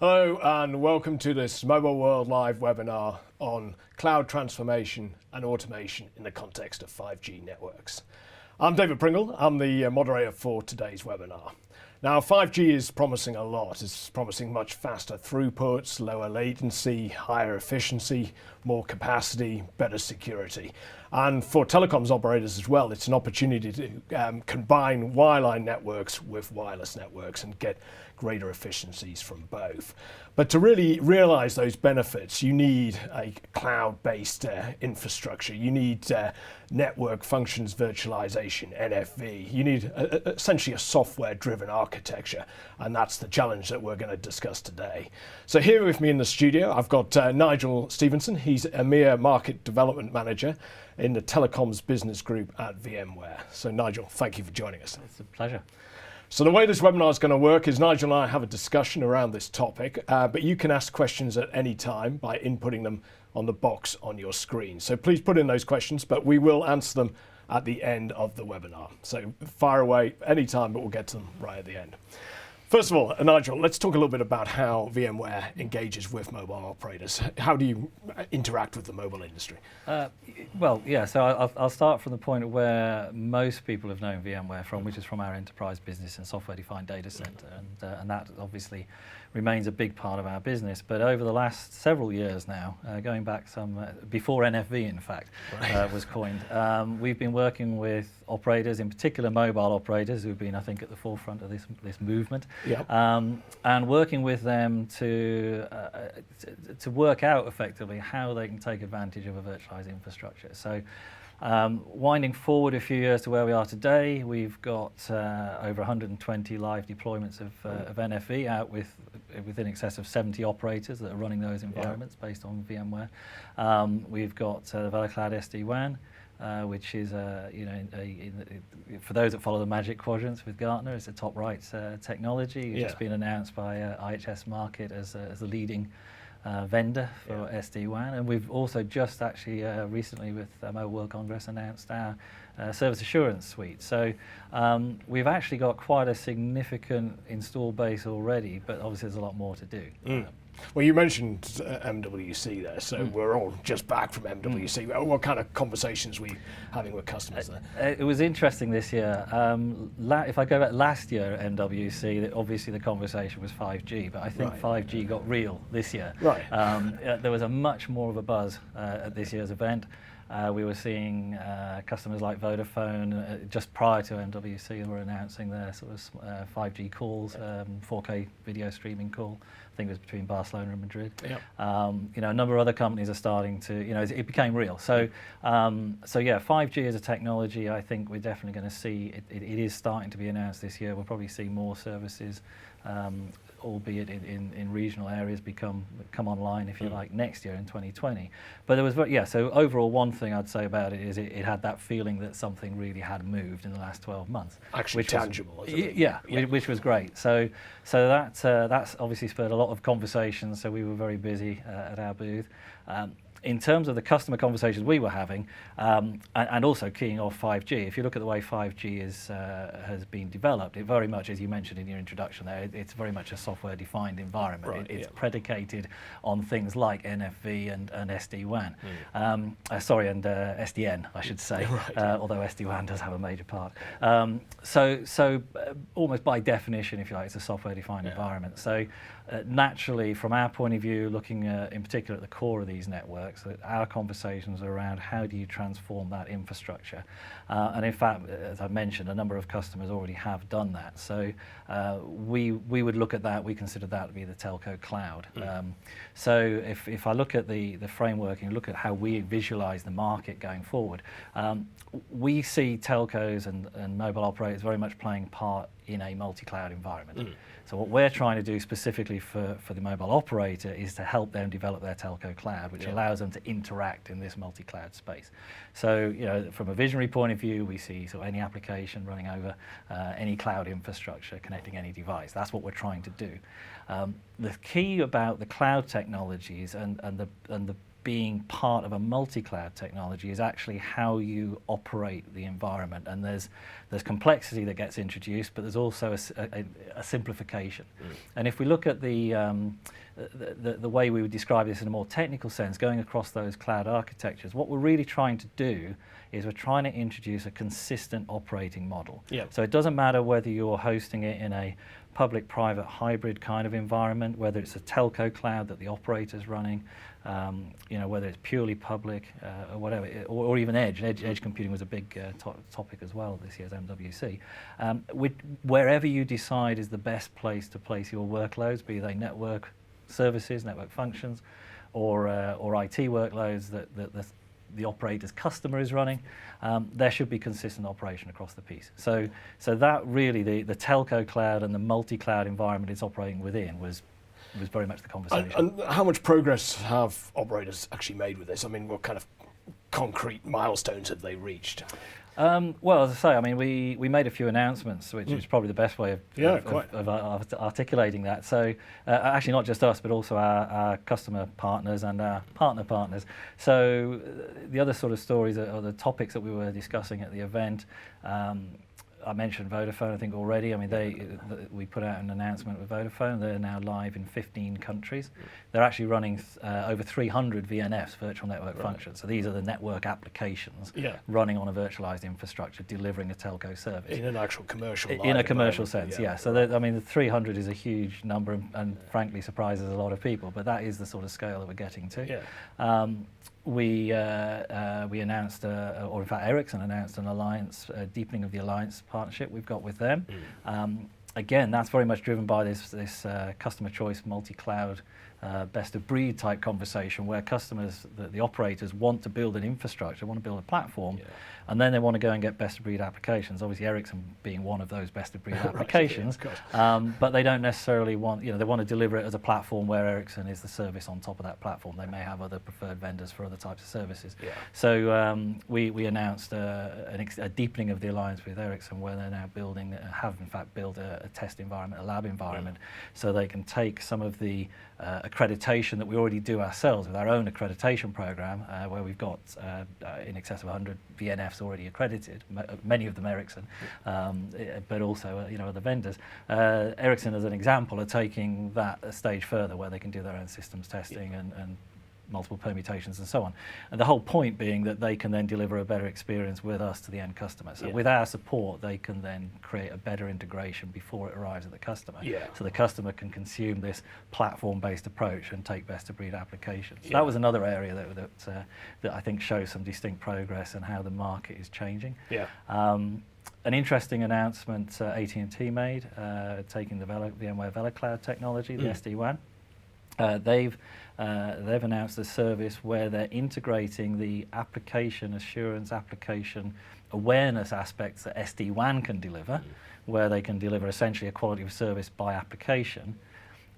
Hello and welcome to this Mobile World Live webinar on cloud transformation and automation in the context of 5G networks. I'm David Pringle, I'm the moderator for today's webinar. Now 5G is promising a lot. It's promising much faster throughputs, lower latency, higher efficiency, more capacity, better security. And for telecoms operators as well, it's an opportunity to combine wireline networks with wireless networks and get greater efficiencies from both. But to really realize those benefits, you need a cloud-based infrastructure. You need network functions virtualization, NFV. You need essentially a software-driven architecture, and that's the challenge that we're going to discuss today. So here with me in the studio, I've got Nigel Stephenson. He's EMEA Market Development Manager in the Telecoms Business Group at VMware. So Nigel, thank you for joining us. It's a pleasure. So the way this webinar is going to work is Nigel and I have a discussion around this topic, but you can ask questions at any time by inputting them on the box on your screen. So please put in those questions, but we will answer them at the end of the webinar. So fire away anytime, but we'll get to them right at the end. First of all, Nigel, let's talk a little bit about how VMware engages with mobile operators. How do you interact with the mobile industry? So I'll start from the point where most people have known VMware from, which is from our enterprise business and software-defined data center, and that obviously remains a big part of our business. But over the last several years now, going back before NFV in fact was coined, we've been working with operators, in particular mobile operators, who've been, I think, at the forefront of this movement. Yep. And working with them to work out effectively how they can take advantage of a virtualized infrastructure. So winding forward a few years to where we are today, we've got over 120 live deployments of NFV out within excess of 70 operators that are running those environments based on VMware. We've got the VeloCloud SD-WAN, which is, for those that follow the Magic Quadrants with Gartner, it's a top right technology. It's just been announced by IHS Markit as the leading vendor for SD-WAN. And we've also just actually recently with Mobile World Congress announced our service assurance suite. So we've actually got quite a significant install base already, but obviously there's a lot more to do. Well, you mentioned MWC there, so we're all just back from MWC. What kind of conversations were you having with customers there? It was interesting this year. If I go back last year at MWC, obviously the conversation was 5G, but I think 5G got real this year. Right. There was a much more of a buzz at this year's event. We were seeing customers like Vodafone just prior to MWC were announcing their sort of 5G calls, 4K video streaming call. I think it was between Barcelona and Madrid. Yep. A number of other companies are starting to, it became real. So, 5G as a technology, I think we're definitely going to see, it is starting to be announced this year. We'll probably see more services, albeit in regional areas, come online, if you like, next year in 2020. But there was, so overall one thing I'd say about it is it had that feeling that something really had moved in the last 12 months. Actually tangible, isn't it? Yeah, which was great. So that's obviously spurred a lot of conversations, so we were very busy at our booth. In terms of the customer conversations we were having, and also keying off 5G, if you look at the way 5G has been developed, it very much, as you mentioned in your introduction there, it's very much a software-defined environment. Right, it's predicated on things like NFV and SD-WAN. And SDN, I should say, although SD-WAN does have a major part. So almost by definition, if you like, it's a software-defined environment. So naturally, from our point of view, looking in particular at the core of these networks, our conversations are around how do you transform that infrastructure. And in fact, as I mentioned, a number of customers already have done that. So we would look at that, we consider that to be the telco cloud. So if I look at the framework and look at how we visualize the market going forward, we see telcos and mobile operators very much playing part in a multi-cloud environment. So what we're trying to do specifically for the mobile operator is to help them develop their telco cloud, which allows them to interact in this multi-cloud space. So, from a visionary point of view, we see any application running over any cloud infrastructure, connecting any device. That's what we're trying to do. The key about the cloud technologies and the being part of a multi-cloud technology is actually how you operate the environment, and there's complexity that gets introduced, but there's also a simplification. And if we look at the way we would describe this in a more technical sense, going across those cloud architectures, what we're really trying to do is we're trying to introduce a consistent operating model. So it doesn't matter whether you're hosting it in a public-private hybrid kind of environment, whether it's a telco cloud that the operator's running, whether it's purely public or whatever, or even edge. Edge computing was a big topic as well this year's MWC. Wherever you decide is the best place to place your workloads, be they network services, network functions, or IT workloads that the operator's customer is running, there should be consistent operation across the piece. So that really, the telco cloud and the multi-cloud environment it's operating within was very much the conversation. And how much progress have operators actually made with this? I mean, what kind of concrete milestones have they reached? Well, as I say, I mean, we made a few announcements, which is probably the best way of articulating that. So actually not just us, but also our customer partners and our partner partners. So the other sort of stories or the topics that we were discussing at the event, I mentioned Vodafone, I think, already. I mean, we put out an announcement with Vodafone. They're now live in 15 countries. They're actually running over 300 VNFs, virtual network functions. So these are the network applications running on a virtualized infrastructure, delivering a telco service. In an actual commercial In a commercial sense, yeah. So, I mean, the 300 is a huge number and frankly surprises a lot of people, but that is the sort of scale that we're getting to. We announced, or in fact Ericsson announced an alliance, deepening of the alliance partnership we've got with them. Again, that's very much driven by this customer choice multi-cloud best of breed type conversation where customers, the operators want to build an infrastructure, want to build a platform, and then they want to go and get best of breed applications. Obviously Ericsson being one of those best of breed applications, but they don't necessarily want, they want to deliver it as a platform where Ericsson is the service on top of that platform. They may have other preferred vendors for other types of services. So we announced a deepening of the alliance with Ericsson where they're now building, have in fact built a test environment, a lab environment, so they can take some of the accreditation that we already do ourselves with our own accreditation program, where we've got in excess of 100 VNFs already accredited, many of them Ericsson, but also other vendors. Ericsson, as an example, are taking that a stage further, where they can do their own systems testing and multiple permutations and so on. And the whole point being that they can then deliver a better experience with us to the end customer. So with our support, they can then create a better integration before it arrives at the customer. So the customer can consume this platform-based approach and take best-of-breed applications. That was another area that I think shows some distinct progress and how the market is changing. An interesting announcement AT&T made, taking the VMware VeloCloud technology, the SD-WAN. They've announced a service where they're integrating the application assurance, application awareness aspects that SD-WAN can deliver, where they can deliver essentially a quality of service by application.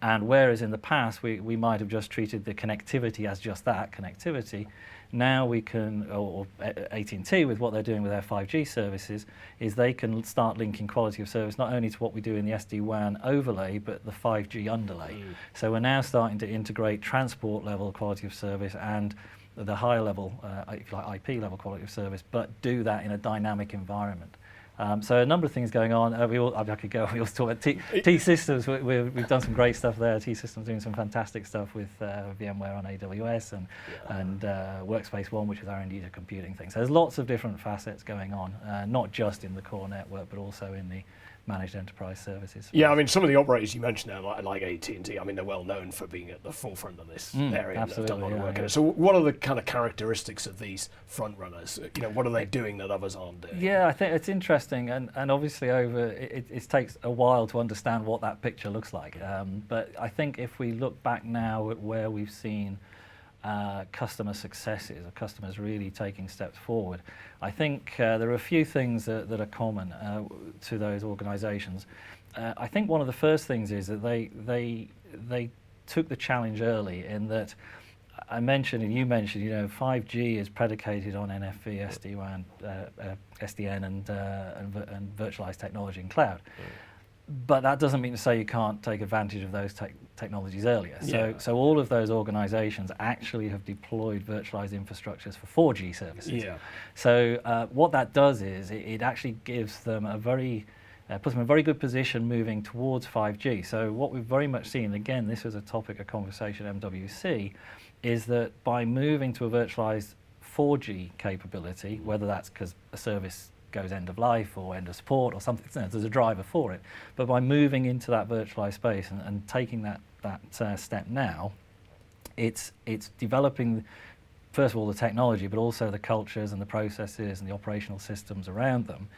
And whereas in the past we might have just treated the connectivity as just that, connectivity, now we can, or AT&T with what they're doing with their 5G services, is they can start linking quality of service not only to what we do in the SD-WAN overlay, but the 5G underlay. So we're now starting to integrate transport level quality of service and the higher level, if you like, IP level quality of service, but do that in a dynamic environment. So a number of things going on. I could go. We also talk about T-Systems. We've done some great stuff there. T-Systems doing some fantastic stuff with VMware on AWS and Workspace ONE, which is our end user computing thing. So there's lots of different facets going on, not just in the core network, but also in the managed enterprise services. I mean, some of the operators you mentioned now, like AT&T, I mean, they're well known for being at the forefront of this area. And they've done a lot of work in it. So what are the kind of characteristics of these front runners? What are they doing that others aren't doing? I think it's interesting, and obviously it takes a while to understand what that picture looks like. But I think if we look back now at where we've seen customer successes, or customers really taking steps forward, I think there are a few things that are common to those organisations. I think one of the first things is that they took the challenge early, in that I mentioned, and you mentioned, 5G is predicated on NFV, SD-WAN, SDN, and virtualized technology in cloud. But that doesn't mean to say you can't take advantage of those technologies earlier. So all of those organizations actually have deployed virtualized infrastructures for 4G services. Yeah. So what that does is it actually gives them a very, puts them in a very good position moving towards 5G. So what we've very much seen, again, this was a topic of conversation at MWC, is that by moving to a virtualized 4G capability, whether that's because a service goes end of life or end of support or something, there's a driver for it. But by moving into that virtualized space and taking that step now, it's developing, first of all, the technology, but also the cultures and the processes and the operational systems around them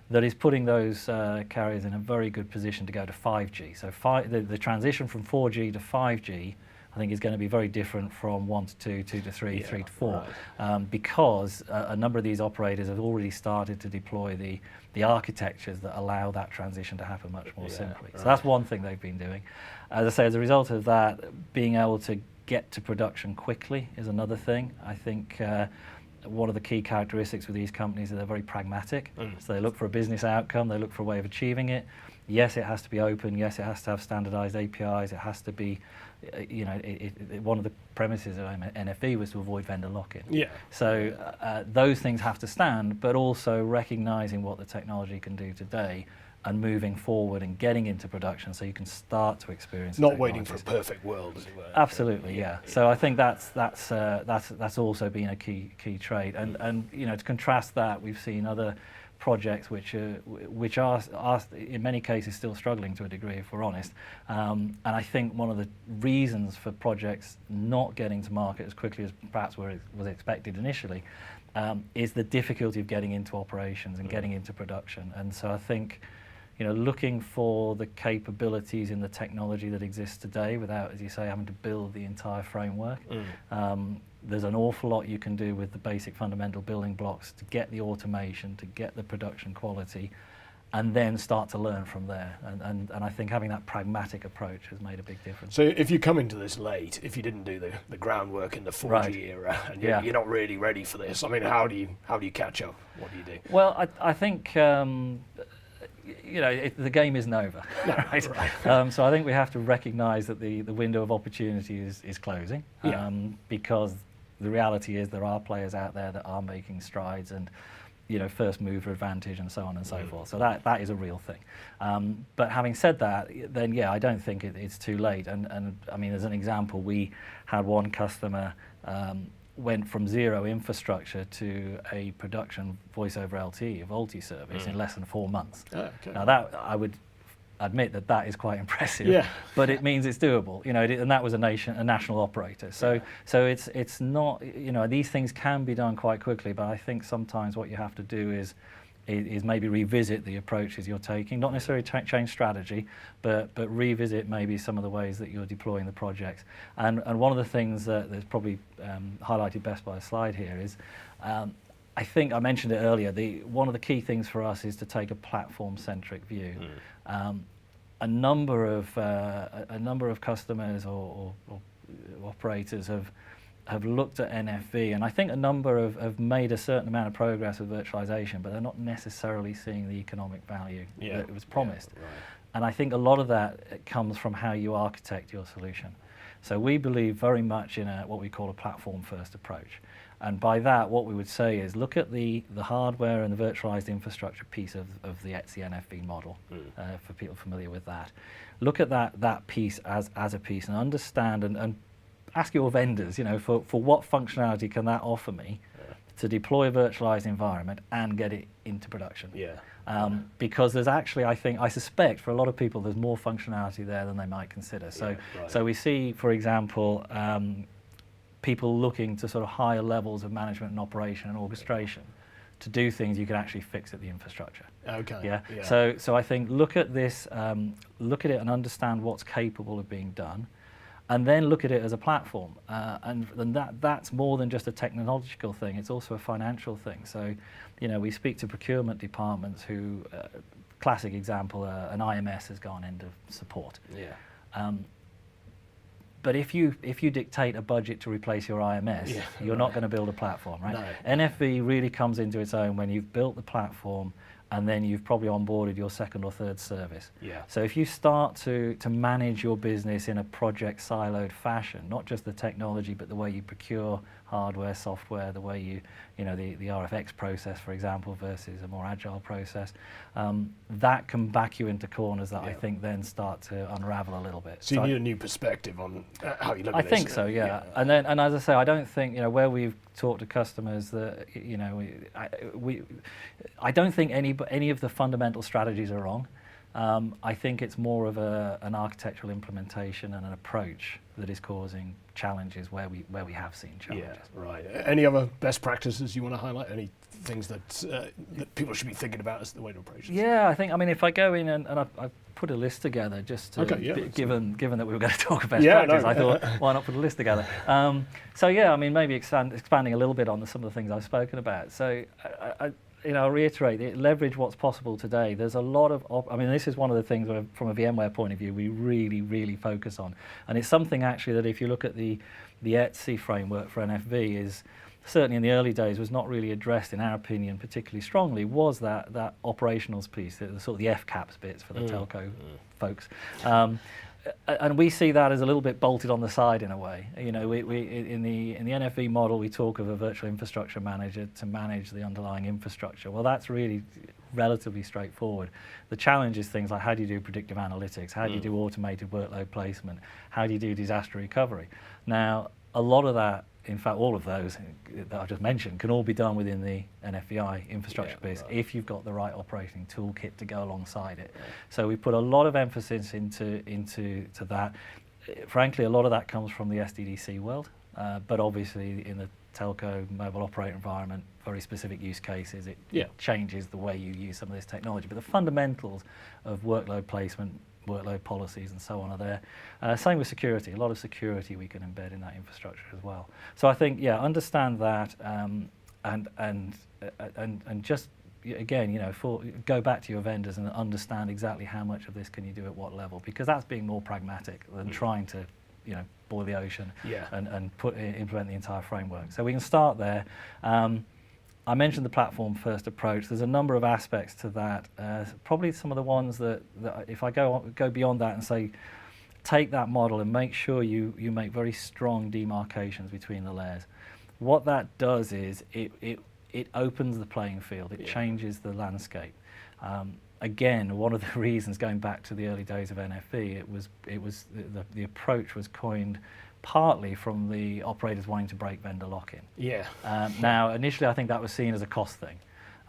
that is putting those carriers in a very good position to go to 5G. So the transition from 4G to 5G, I think is going to be very different from 1 to 2, 2 to 3, 3 to 4, because a number of these operators have already started to deploy the architectures that allow that transition to happen much more simply. So that's one thing they've been doing. As I say, as a result of that, being able to get to production quickly is another thing. I think one of the key characteristics with these companies is they're very pragmatic. So they look for a business outcome, they look for a way of achieving it. Yes, it has to be open. Yes, it has to have standardized APIs. It has to be, one of the premises of NFV was to avoid vendor lock-in. Yeah. So those things have to stand, but also recognizing what the technology can do today and moving forward and getting into production so you can start to experience not waiting for a perfect world, as it were. Absolutely, yeah. So I think that's also been a key trait. And to contrast that, we've seen other projects which are in many cases still struggling to a degree, if we're honest. And I think one of the reasons for projects not getting to market as quickly as perhaps was expected initially is the difficulty of getting into operations and getting into production. And so I think, looking for the capabilities in the technology that exists today without, as you say, having to build the entire framework. There's an awful lot you can do with the basic fundamental building blocks to get the automation, to get the production quality, and then start to learn from there. And I think having that pragmatic approach has made a big difference. So if you come into this late, if you didn't do the groundwork in the 4G era, and you're not really ready for this, I mean, how do you catch up? What do you do? Well, I think the game isn't over, right? So I think we have to recognise that the window of opportunity is closing, because the reality is there are players out there that are making strides and, first mover advantage and so on and so forth. So that is a real thing. But having said that, then I don't think it's too late. And I mean, as an example, we had one customer went from zero infrastructure to a production voice over LTE, a VoLTE service in less than 4 months. Okay. Now that I would admit that is quite impressive, but it means it's doable, and that was a national operator. So it's not, these things can be done quite quickly, but I think sometimes what you have to do is maybe revisit the approaches you're taking, not necessarily change strategy, but revisit maybe some of the ways that you're deploying the projects. And one of the things that's probably highlighted best by a slide here is, I think I mentioned it earlier, one of the key things for us is to take a platform-centric view. A number of customers or operators have looked at NFV, and I think a number have made a certain amount of progress with virtualization, but they're not necessarily seeing the economic value that was promised. And I think a lot of that comes from how you architect your solution. So we believe very much in what we call a platform-first approach. And by that, what we would say is look at the hardware and the virtualized infrastructure piece of the NFV model, for people familiar with that. Look at that piece as a piece and understand and ask your vendors, for what functionality can that offer me to deploy a virtualized environment and get it into production. Because there's actually, I suspect for a lot of people, there's more functionality there than they might consider. So we see, for example, people looking to sort of higher levels of management and operation and orchestration to do things you can actually fix at the infrastructure. Okay. So I think look at this, look at it and understand what's capable of being done, and then look at it as a platform. And that's more than just a technological thing, it's also a financial thing. So, we speak to procurement departments who, classic example, an IMS has gone end of support. But if you dictate a budget to replace your IMS, you're not going to build a platform, right? No. NFV really comes into its own when you've built the platform and then you've probably onboarded your second or third service. Yeah. So if you start to manage your business in a project siloed fashion, not just the technology, but the way you procure hardware, software, the way you know, the RFX process, for example, versus a more agile process, that can back you into corners that I think then start to unravel a little bit. So you need a new perspective on how you look at this. I think so, yeah. And then, and as I say, I don't think, you know, where we've talked to customers that, you know, I don't think any of the fundamental strategies are wrong. I think it's more of an architectural implementation and an approach that is causing challenges where we have seen challenges. Yeah, right. Any other best practices you want to highlight? Any things that that people should be thinking about as the way to approach this? Yeah, I think, I mean, if I go in and I put a list together just to, given that we were going to talk about practice, I thought, why not put a list together? So yeah, I mean, maybe expanding a little bit on some of the things I've spoken about. So you know, I'll reiterate, leverage what's possible today. There's a lot of, I mean, this is one of the things where, from a VMware point of view, we really, really focus on. And it's something actually that if you look at the ETSI framework for NFV, is certainly in the early days was not really addressed, in our opinion, particularly strongly, was that operationals piece, the sort of the FCAPS bits for the telco folks. And we see that as a little bit bolted on the side in a way. You know, we in the NFV model, we talk of a virtual infrastructure manager to manage the underlying infrastructure. Well, that's really relatively straightforward. The challenge is things like, how do you do predictive analytics? How do you do automated workload placement? How do you do disaster recovery? Now, a lot of that, in fact, all of those that I've just mentioned can all be done within the NFVI infrastructure piece if you've got the right operating toolkit to go alongside it. So we put a lot of emphasis into that. Frankly, a lot of that comes from the SDDC world, but obviously in the telco mobile operator environment, very specific use cases, it changes the way you use some of this technology. But the fundamentals of workload placement, workload policies and so on are there. Same with security. A lot of security we can embed in that infrastructure as well. So I think, yeah, understand that and just, again, you know, go back to your vendors and understand exactly how much of this can you do at what level, because that's being more pragmatic than trying to, you know, boil the ocean and implement the entire framework. So we can start there. I mentioned the platform-first approach. There's a number of aspects to that. Probably some of the ones that if I go beyond that and say, take that model and make sure you make very strong demarcations between the layers. What that does is it opens the playing field. It changes the landscape. Again, one of the reasons, going back to the early days of NFV, the approach was coined partly from the operators wanting to break vendor lock-in. Now, initially, I think that was seen as a cost thing,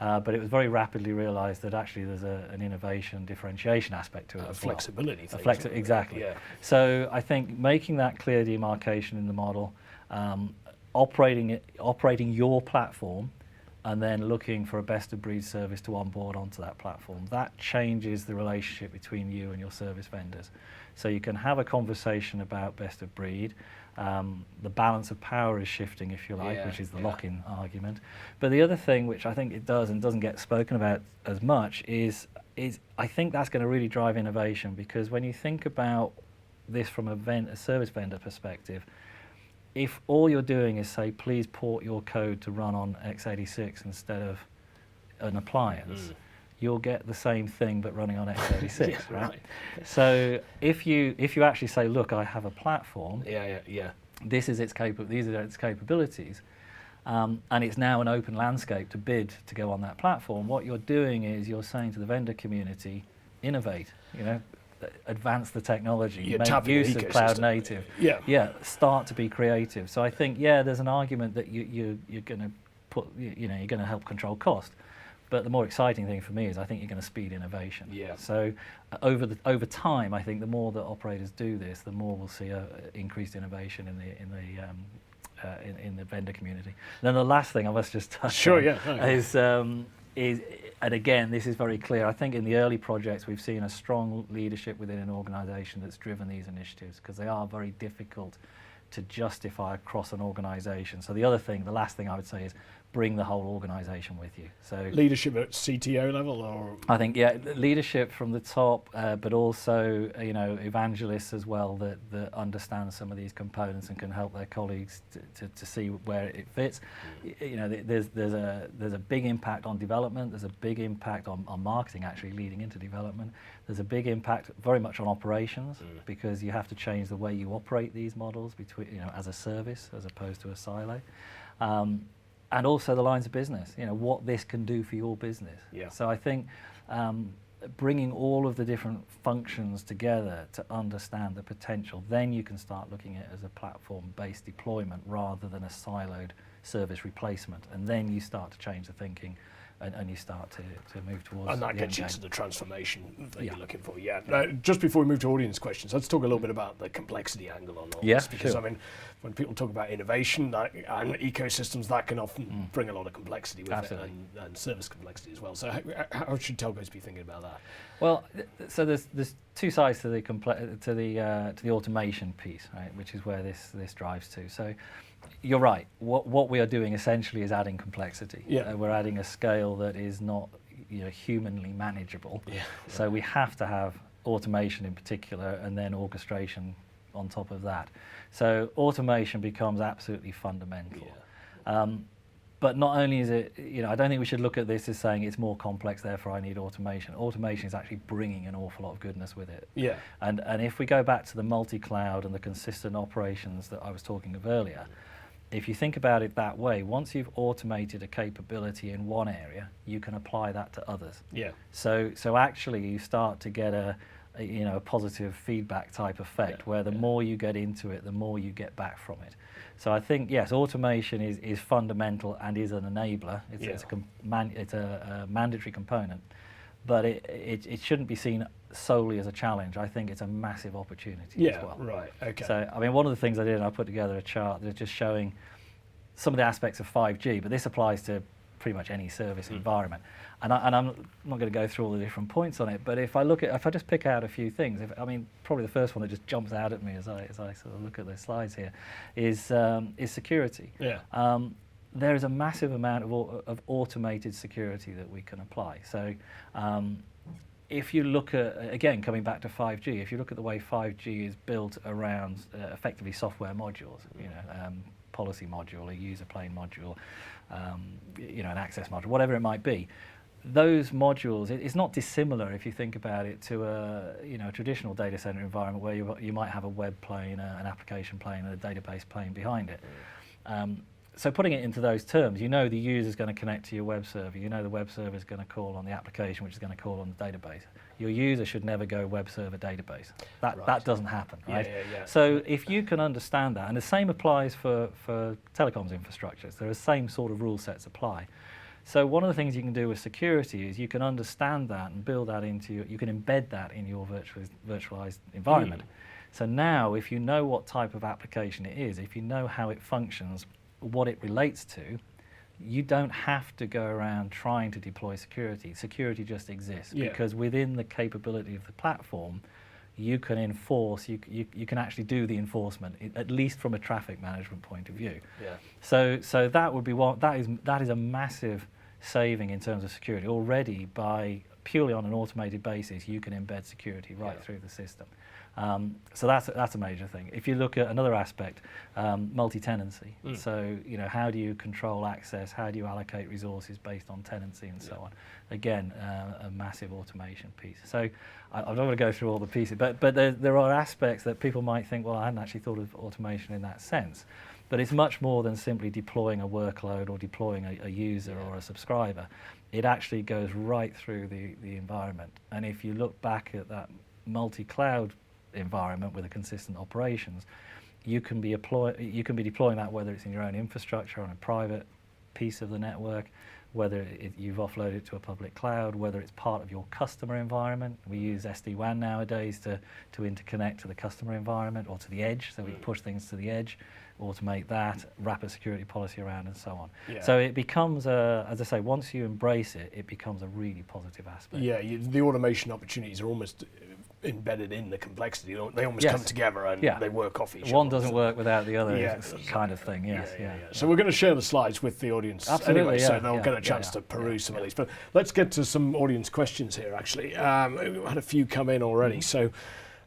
but it was very rapidly realised that actually there's an innovation differentiation aspect to it. Flexibility thing. Exactly. So I think making that clear demarcation in the model, operating your platform, and then looking for a best-of-breed service to onboard onto that platform. That changes the relationship between you and your service vendors. So you can have a conversation about best-of-breed. The balance of power is shifting, if you like, which is the lock-in argument. But the other thing, which I think it does and doesn't get spoken about as much, is I think that's going to really drive innovation, because when you think about this from a service vendor perspective, if all you're doing is say, please port your code to run on x86 instead of an appliance, you'll get the same thing but running on x86, right? So if you actually say, look, I have a platform, these are its capabilities, and it's now an open landscape to bid to go on that platform, what you're doing is you're saying to the vendor community, innovate, you know, advance the technology, make use of cloud native. Start to be creative. So I think, there's an argument that you're going to put, you know, you're going to help control cost. But the more exciting thing for me is I think you're going to speed innovation. So over time, I think the more that operators do this, the more we'll see increased innovation in the vendor community. And then the last thing I must just touch on is, and again, this is very clear. I think in the early projects, we've seen a strong leadership within an organisation that's driven these initiatives, because they are very difficult to justify across an organisation. So the last thing I would say is bring the whole organisation with you. So leadership at CTO level, or I think leadership from the top, but also evangelists as well that understand some of these components and can help their colleagues to see where it fits. There's a big impact on development. There's a big impact on marketing, actually leading into development. There's a big impact very much on operations because you have to change the way you operate these models between as a service as opposed to a silo. And also the lines of business, what this can do for your business. Yeah. So I think bringing all of the different functions together to understand the potential, then you can start looking at it as a platform-based deployment rather than a siloed service replacement. And then you start to change the thinking and you start to move towards. And that the gets you end to the transformation that Yeah. you're looking for. Yeah. Now, just before we move to audience questions, let's talk a little bit about the complexity angle on all Yeah, this, because sure. I mean, when people talk about innovation and ecosystems, that can often bring a lot of complexity with Absolutely. it, and service complexity as well. So how should telcos be thinking about that? Well, so there's two sides to the automation piece, right, which is where this drives to. So you're right. What we are doing essentially is adding complexity. Yeah. We're adding a scale that is not humanly manageable. Yeah. So we have to have automation in particular, and then orchestration on top of that. So automation becomes absolutely fundamental. Yeah. But not only is it, I don't think we should look at this as saying it's more complex, therefore I need automation. Automation is actually bringing an awful lot of goodness with it. Yeah. And if we go back to the multi-cloud and the consistent operations that I was talking of earlier, if you think about it that way, once you've automated a capability in one area, you can apply that to others. Yeah. So actually you start to get a positive feedback type effect, where the more you get into it, the more you get back from it. So I think, yes, automation is fundamental and is an enabler. It's a mandatory component, but it shouldn't be seen solely as a challenge. I think it's a massive opportunity as well. Right. Okay. So, I mean, one of the things I did, I put together a chart that's just showing some of the aspects of 5G, but this applies to pretty much any service environment. And I'm not going to go through all the different points on it, but if I just pick out a few things, probably the first one that just jumps out at me as I sort of look at the slides here is security. Yeah. There is a massive amount of automated security that we can apply. So if you look at, again, coming back to 5G, if you look at the way 5G is built around effectively software modules, policy module, a user plane module, an access module, whatever it might be, those modules, it's not dissimilar if you think about it to a traditional data center environment where you might have a web plane, an application plane, and a database plane behind it. So putting it into those terms, the user is going to connect to your web server. The web server is going to call on the application, which is going to call on the database. Your user should never go web server database. That doesn't happen, right? Yeah. So if you can understand that, and the same applies for telecoms infrastructures, there are the same sort of rule sets apply. So one of the things you can do with security is you can understand that and build that you can embed that in your virtualized environment. So now if you know what type of application it is, if you know how it functions, what it relates to, you don't have to go around trying to deploy security. Security just exists because within the capability of the platform, you can enforce, you can actually do the enforcement, at least from a traffic management point of view. Yeah. So that would be that is a massive saving in terms of security. Already, by purely on an automated basis, you can embed security right through the system. So that's a major thing. If you look at another aspect, multi-tenancy. So how do you control access? How do you allocate resources based on tenancy and so on? Again, a massive automation piece. So I'm not going to go through all the pieces, but there are aspects that people might think, well, I hadn't actually thought of automation in that sense. But it's much more than simply deploying a workload or deploying a user or a subscriber. It actually goes right through the environment. And if you look back at that multi-cloud environment with a consistent operations, you can be deploying that, whether it's in your own infrastructure on a private piece of the network, whether you've offloaded it to a public cloud, whether it's part of your customer environment. We use SD-WAN nowadays to interconnect to the customer environment or to the edge, so we push things to the edge, automate that, wrap a security policy around, and so on. Yeah. So it becomes, as I say, once you embrace it, it becomes a really positive aspect. Yeah, the automation opportunities are almost embedded in the complexity. They almost Yes. come together and Yeah. they work off each other. One doesn't work without the other, Yeah. kind of thing. Yes, yeah. So we're going to share the slides with the audience Absolutely, anyway, so yeah, they'll yeah, get a chance yeah, to peruse yeah, some yeah. of these. But let's get to some audience questions here, actually. We've had a few come in already. So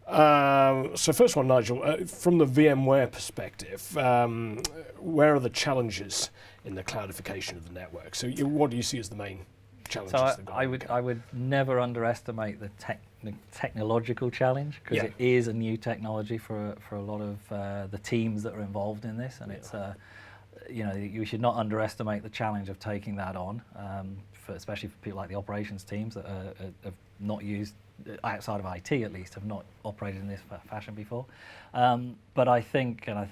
first one, Nigel, from the VMware perspective, where are the challenges in the cloudification of the network? So what do you see as the main challenges? So they've got I to would overcome? I would never underestimate the technological challenge, because Yeah. it is a new technology for a lot of the teams that are involved in this, and it's you should not underestimate the challenge of taking that on, especially for people like the operations teams that have not used, outside of IT at least, have not operated in this fashion before. But I think I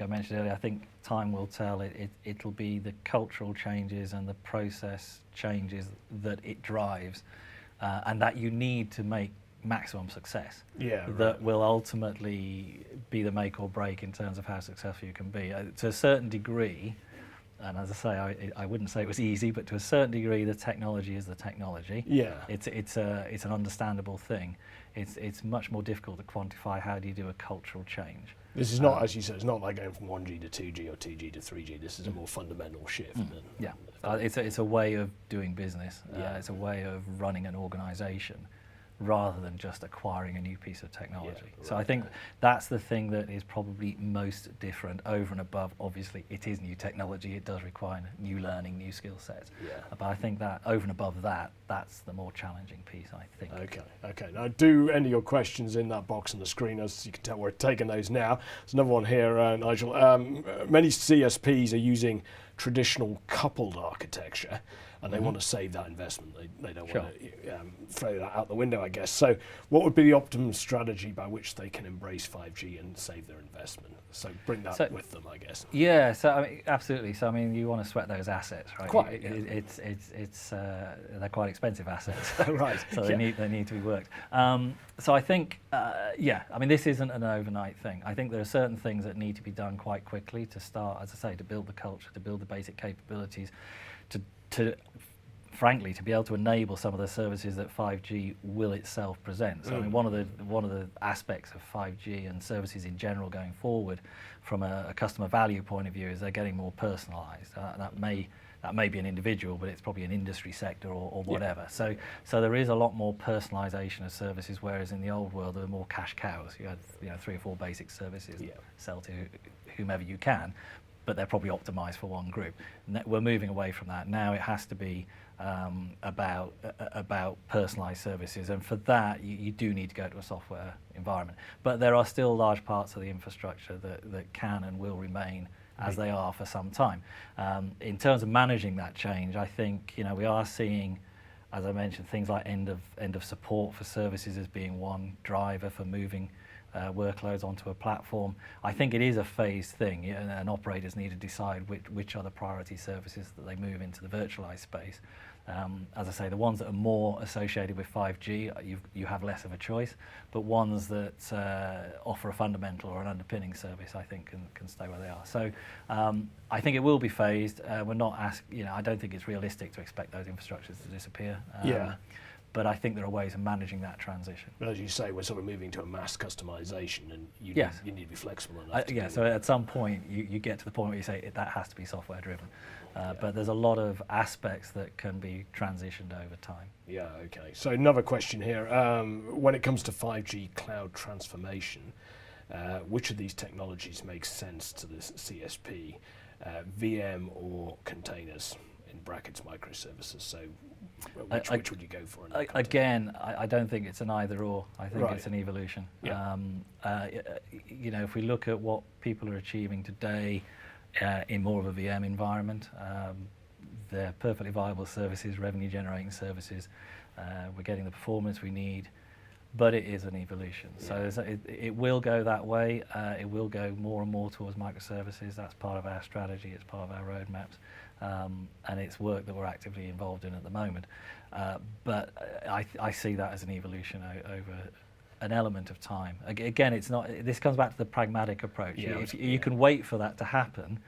mentioned earlier, I think time will tell. It'll be the cultural changes and the process changes that it drives, and that you need to make maximum success. Yeah, right. That will ultimately be the make or break in terms of how successful you can be. To a certain degree, and as I say, I wouldn't say it was easy, but to a certain degree, the technology is the technology. Yeah. It's an understandable thing. It's much more difficult to quantify. How do you do a cultural change? This is not, as you said, it's not like going from 1G to 2G or 2G to 3G. This is a more fundamental shift. Yeah, it's a way of doing business. Yeah. It's a way of running an organisation, rather than just acquiring a new piece of technology. Yeah, So I right. think that's the thing that is probably most different over and above. Obviously, it is new technology. It does require new learning, new skill sets. Yeah. But I think that over and above that, that's the more challenging piece, I think. Okay. Now, do enter your questions in that box on the screen. As you can tell, we're taking those now. There's another one here, Nigel. Many CSPs are using traditional coupled architecture, and they want to save that investment. They don't Sure. want to throw that out the window, I guess. So what would be the optimum strategy by which they can embrace 5G and save their investment? So bring that with them, I guess. Yeah, so I mean, absolutely. So I mean, you want to sweat those assets, right? Quite, yeah. They're quite expensive assets, Right. So they need to be worked. So I think, I mean, this isn't an overnight thing. I think there are certain things that need to be done quite quickly to start, as I say, to build the culture, to build the basic capabilities, to frankly, to be able to enable some of the services that 5G will itself present. So I mean, one of the aspects of 5G and services in general going forward, from a customer value point of view, is they're getting more personalised. That may be an individual, but it's probably an industry sector or whatever. So there is a lot more personalisation of services, whereas in the old world there were more cash cows. You had 3 or 4 basic services, sell to whomever you can, but they're probably optimized for one group. We're moving away from that. Now it has to be about personalized services, and for that you do need to go to a software environment. But there are still large parts of the infrastructure that can and will remain as they are for some time. In terms of managing that change, I think we are seeing, as I mentioned, things like end of support for services as being one driver for moving workloads onto a platform. I think it is a phased thing, and operators need to decide which are the priority services that they move into the virtualized space. As I say, the ones that are more associated with 5G, you have less of a choice, but ones that offer a fundamental or an underpinning service, I think, can stay where they are. So I think it will be phased. We're not I don't think it's realistic to expect those infrastructures to disappear. But I think there are ways of managing that transition. But as you say, we're sort of moving to a mass customization, and you need to be flexible enough. So at some point, you get to the point where you say that has to be software driven. But there's a lot of aspects that can be transitioned over time. Yeah, okay. So another question here. When it comes to 5G cloud transformation, which of these technologies makes sense to the CSP, VM or containers, in brackets microservices? So which would you go for in that context? Again, I don't think it's an either or. I think it's an evolution. Yeah. If we look at what people are achieving today in more of a VM environment, they're perfectly viable services, revenue generating services. We're getting the performance we need, but it is an evolution. So it will go that way. It will go more and more towards microservices. That's part of our strategy. It's part of our roadmaps. And it's work that we're actively involved in at the moment. But I see that as an evolution over an element of time. Again, it's not. This comes back to the pragmatic approach. You can wait for that to happen,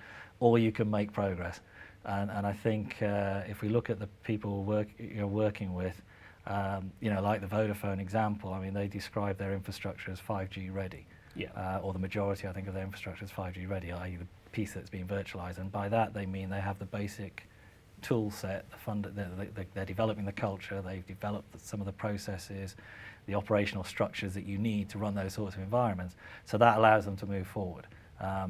or you can make progress. And I think if we look at the people we're working with, Like the Vodafone example, I mean, they describe their infrastructure as 5G ready. Yeah. Or the majority, I think, of their infrastructure is 5G ready, i.e. the piece that's being virtualized. And by that, they mean they have the basic tool set, they're developing the culture, they've developed some of the processes, the operational structures that you need to run those sorts of environments. So that allows them to move forward. I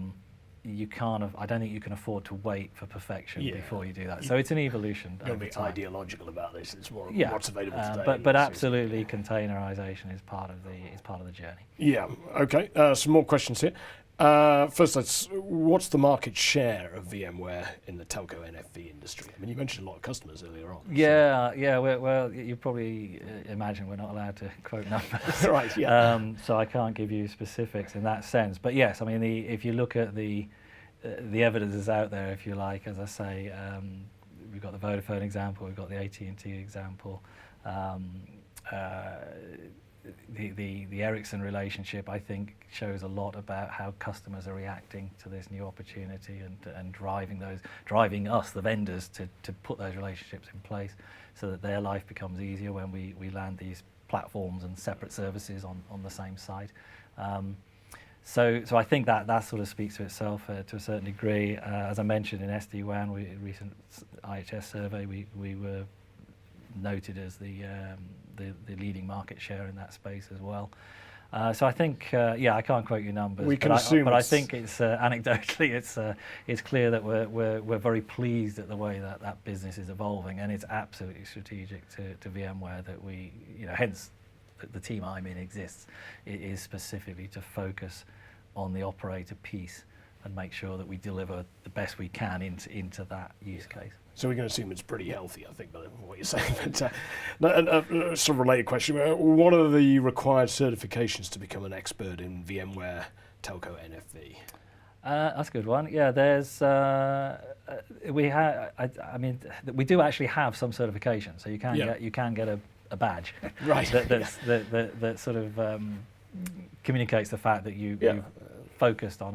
don't think you can afford to wait for perfection before you do that. So it's an evolution. Don't be ideological about this. It's more what's available today. But absolutely, containerization is part of the journey. Yeah. Okay. Some more questions here. First, what's the market share of VMware in the telco NFV industry? I mean, you mentioned a lot of customers earlier on. Yeah. Well, you probably imagine we're not allowed to quote numbers. Right. Yeah. So I can't give you specifics in that sense. But yes, I mean, if you look at the evidence is out there, if you like, as I say, we've got the Vodafone example, we've got the AT&T example. The Ericsson relationship, I think, shows a lot about how customers are reacting to this new opportunity and driving us, the vendors, to put those relationships in place so that their life becomes easier when we land these platforms and separate services on the same site. So I think that sort of speaks to itself to a certain degree. As I mentioned in SD-WAN, a recent IHS survey, we were noted as the leading market share in that space as well. So I think, I can't quote you numbers. We can assume, but I think it's anecdotally, it's clear that we're very pleased at the way that business is evolving, and it's absolutely strategic to VMware that we, hence the team I'm in exists. It is specifically to focus on the operator piece and make sure that we deliver the best we can into that use case. So we can assume it's pretty healthy, I think, by what you're saying. But a sort of related question: what are the required certifications to become an expert in VMware Telco NFV? That's a good one. Yeah, there's we do actually have some certification, so you can get a badge, right? that sort of communicates the fact that you've focused on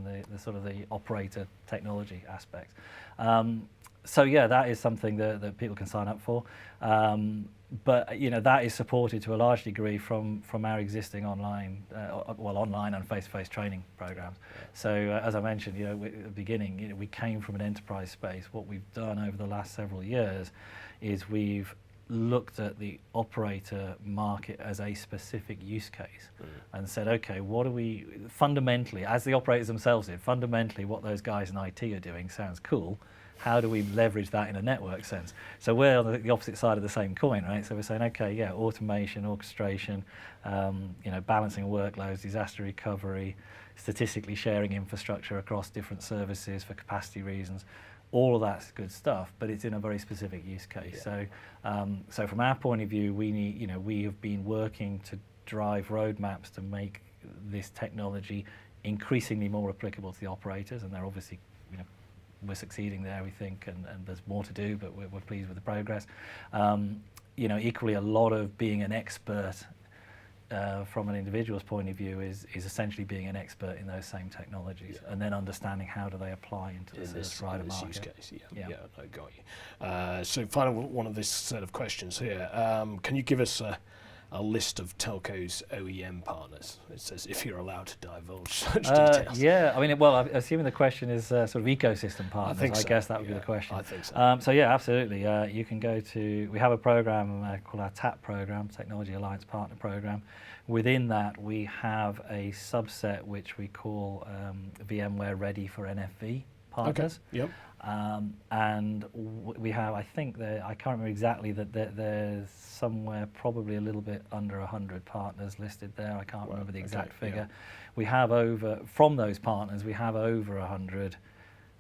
the sort of the operator technology aspect. So that is something that people can sign up for. But that is supported to a large degree from our existing online and face-to-face training programs. So as I mentioned, at the beginning, we came from an enterprise space. What we've done over the last several years is we've looked at the operator market as a specific use case and said, okay, what do we fundamentally, as the operators themselves did, fundamentally what those guys in IT are doing sounds cool. How do we leverage that in a network sense? So we're on the opposite side of the same coin, right? So we're saying, okay, automation, orchestration, balancing workloads, disaster recovery, statistically sharing infrastructure across different services for capacity reasons. All of that's good stuff, but it's in a very specific use case. So from our point of view, we have been working to drive roadmaps to make this technology increasingly more applicable to the operators, and they're obviously, we're succeeding there, we think, and there's more to do, but we're pleased with the progress. Equally, a lot of being an expert from an individual's point of view is essentially being an expert in those same technologies, and then understanding how do they apply into the service provider market. Use case. I got you. So final one of this set of questions here. Can you give us a list of telco's OEM partners? It says if you're allowed to divulge such details. Yeah, I mean, well, assuming the question is sort of ecosystem partners, I guess that would be the question. I think so. So absolutely. You can go to, we have a program called our TAP program, Technology Alliance Partner Program. Within that, we have a subset which we call VMware Ready for NFV partners. Okay. Yep. And we have, I think, I can't remember exactly, that there's somewhere probably a little bit under 100 partners listed there. I can't remember the exact figure. Yeah. We have from those partners, we have over 100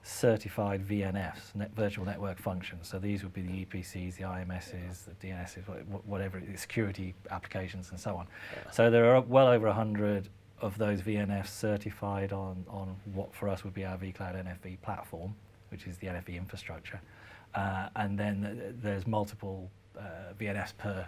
certified VNFs, virtual network functions. So these would be the EPCs, the IMSs, the DNSs, whatever, the security applications and so on. Yeah. So there are well over 100 of those VNFs certified on what for us would be our vCloud NFV platform, which is the NFV infrastructure. And then there's multiple VNFs per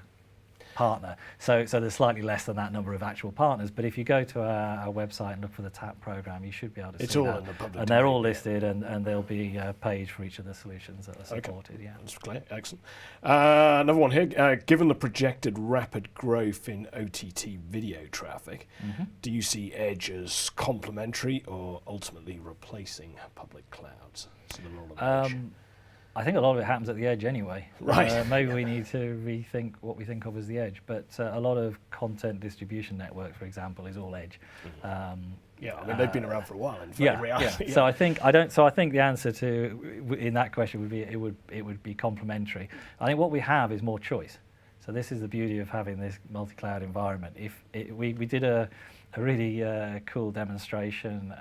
partner. So there's slightly less than that number of actual partners. But if you go to our website and look for the TAP program, you should be able to see it's all that. in the public And they're all domain, listed, and there'll be a page for each of the solutions that are supported. Okay. Yeah. That's clear. Excellent. Another one here. Given the projected rapid growth in OTT video traffic, do you see Edge as complementary or ultimately replacing public clouds? So the role of Edge. I think a lot of it happens at the edge anyway. Right. Maybe we need to rethink what we think of as the edge. But a lot of content distribution network, for example, is all edge. Yeah, I mean they've been around for a while. In Yeah, reality. So I think the answer to in that question would be it would be complementary. I think what we have is more choice. So this is the beauty of having this multi-cloud environment. We did a really cool demonstration,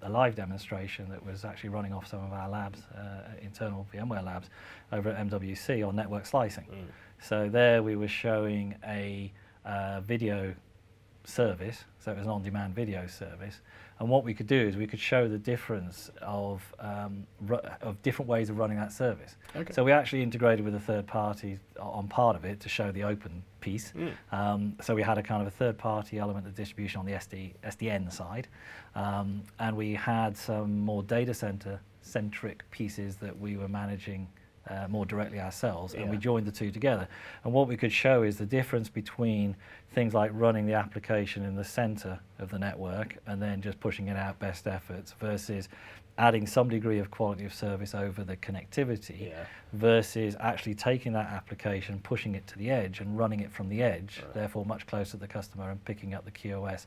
a live demonstration that was actually running off some of our labs, internal VMware labs, over at MWC on network slicing. So there we were showing a video service, so it was an on-demand video service, and what we could do is we could show the difference of different ways of running that service. Okay. So we actually integrated with a third party on part of it to show the open piece. So we had a kind of a third party element of distribution on the SDN side, and we had some more data center centric pieces that we were managing more directly ourselves, and we joined the two together. And what we could show is the difference between things like running the application in the center of the network and then just pushing it out best efforts versus adding some degree of quality of service over the connectivity versus actually taking that application, pushing it to the edge and running it from the edge, therefore much closer to the customer and picking up the QoS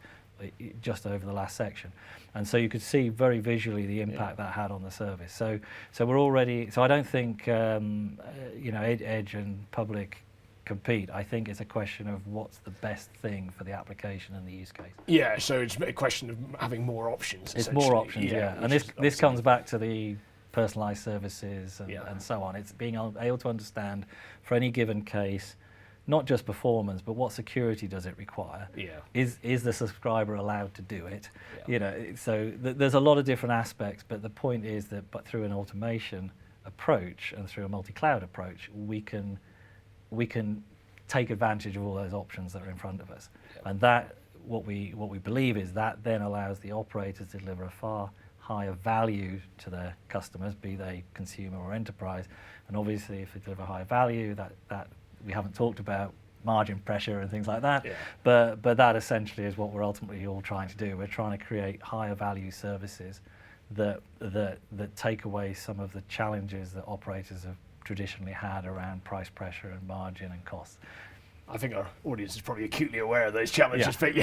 just over the last section. And so you could see very visually the impact that had on the service. So we're already, so I don't think edge and public compete. I think it's a question of what's the best thing for the application and the use case. Yeah, so it's a question of having more options. It's more options, and this comes back to the personalized services and so on. It's being able to understand for any given case not just performance, but what security does it require? Is the subscriber allowed to do it? So there's a lot of different aspects, but the point is that through an automation approach and through a multi-cloud approach, we can take advantage of all those options that are in front of us. And that, what we believe is that then allows the operators to deliver a far higher value to their customers, be they consumer or enterprise. And obviously, if they deliver higher value, that we haven't talked about margin pressure and things like that, but that essentially is what we're ultimately all trying to do. We're trying to create higher value services that take away some of the challenges that operators have traditionally had around price pressure and margin and costs. I think our audience is probably acutely aware of those challenges, but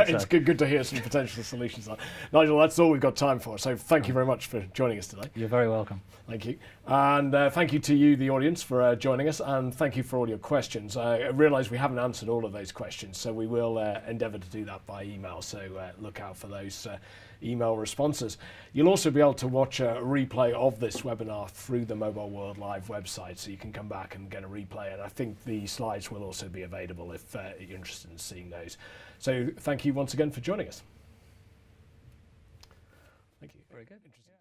it's good to hear some potential solutions. Nigel, that's all we've got time for, so thank you very much for joining us today. You're very welcome. Thank you. And thank you to you, the audience, for joining us, and thank you for all your questions. I realise we haven't answered all of those questions, so we will endeavour to do that by email, so look out for those email responses. You'll also be able to watch a replay of this webinar through the Mobile World Live website, so you can come back and get a replay, and I think the slides will also be available if you're interested in seeing those. So thank you once again for joining us. Thank you. Very good. Interesting.